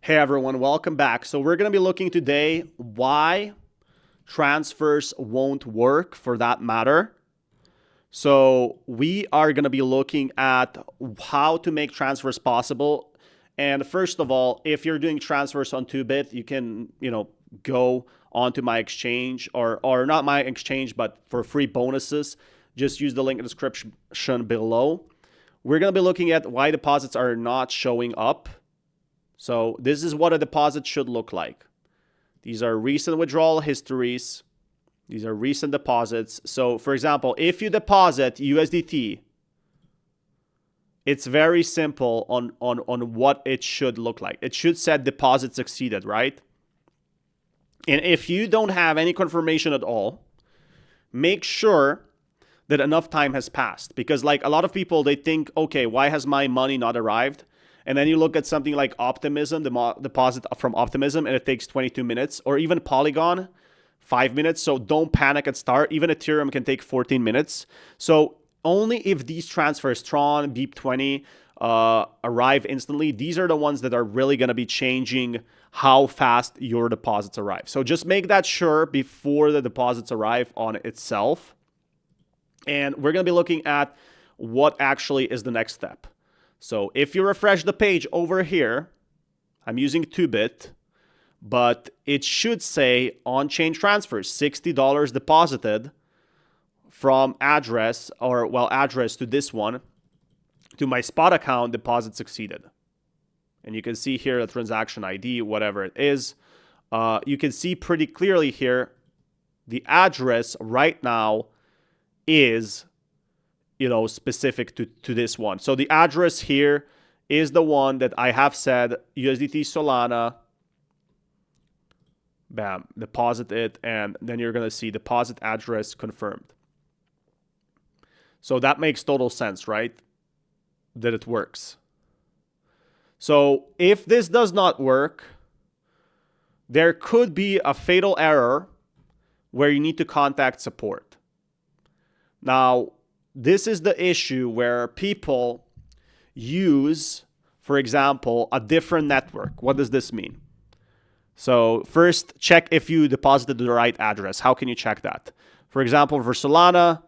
Hey everyone, welcome back. So we're going to be looking today why transfers won't work for that matter. So we are going to be looking at how to make transfers possible. And first of all, if you're doing transfers on 2bit, you can, go onto my exchange or not my exchange, but for free bonuses, just use the link in the description below. We're going to be looking at why deposits are not showing up. So this is what a deposit should look like. These are recent withdrawal histories. These are recent deposits. So for example, if you deposit USDT, it's very simple on what it should look like. It should say deposit succeeded, right? And if you don't have any confirmation at all, make sure that enough time has passed. Because like a lot of people, they think, okay, why has my money not arrived? And then you look at something like Optimism, the deposit from Optimism, and it takes 22 minutes. Or even Polygon, 5 minutes. So don't panic at start. Even Ethereum can take 14 minutes. So only if these transfers, Tron, BEEP20, arrive instantly, these are the ones that are really going to be changing how fast your deposits arrive. So just make that sure before the deposits arrive on itself. And we're going to be looking at what actually is the next step. So if you refresh the page over here, I'm using 2bit, but it should say on-chain transfers, $60 deposited from address, or well, address to this one, to my spot account, deposit succeeded. And you can see here the transaction ID, whatever it is. You can see pretty clearly here, the address right now is specific to this one. So the address here is the one that I have said USDT Solana, bam, deposit it, and then you're going to see deposit address confirmed. So that makes total sense, right? That it works. So if this does not work, there could be a fatal error where you need to contact support. Now, this is the issue where people use, for example, a different network. What does this mean? So first, check if you deposited the right address. How can you check that? For example, for Solana,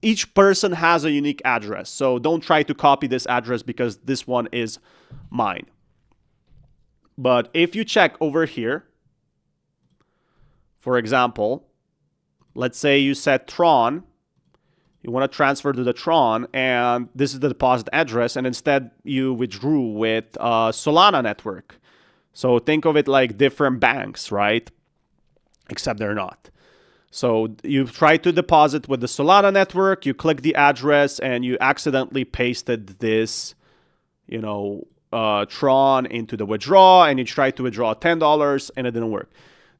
each person has a unique address. So don't try to copy this address because this one is mine. But if you check over here, for example, let's say you set Tron, you want to transfer to the Tron, and this is the deposit address, and instead you withdrew with Solana network. So think of it like different banks, right? Except they're not. So you try to deposit with the Solana network, you click the address, and you accidentally pasted this, Tron into the withdraw, and you try to withdraw $10, and it didn't work.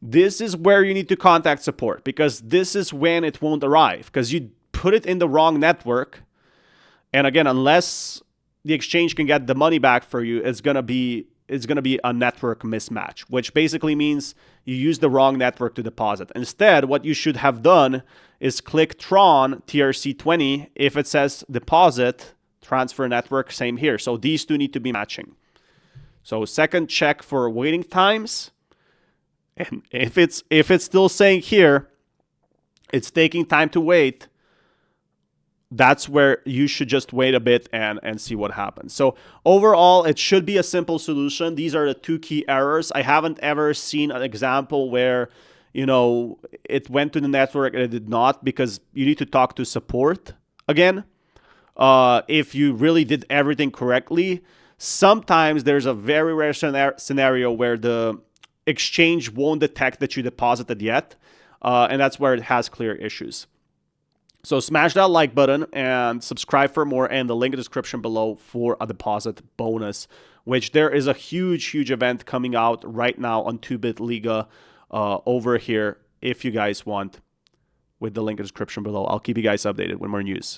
This is where you need to contact support, because this is when it won't arrive, because you put it in the wrong network. And again, unless the exchange can get the money back for you, it's gonna be a network mismatch, which basically means you use the wrong network to deposit. Instead, what you should have done is click Tron TRC20 if it says deposit transfer network, same here. So these two need to be matching. So second, check for waiting times. And if it's still saying here, it's taking time to wait, that's where you should just wait a bit and see what happens. So overall, it should be a simple solution. These are the two key errors. I haven't ever seen an example where, it went to the network and it did not, because you need to talk to support again. If you really did everything correctly, sometimes there's a very rare scenario where the exchange won't detect that you deposited yet, and that's where it has clear issues. So smash that like button and subscribe for more, and the link in the description below for a deposit bonus, which there is a huge event coming out right now on 2bit Liga over here if you guys want, with the link in the description below. I'll keep you guys updated with more news.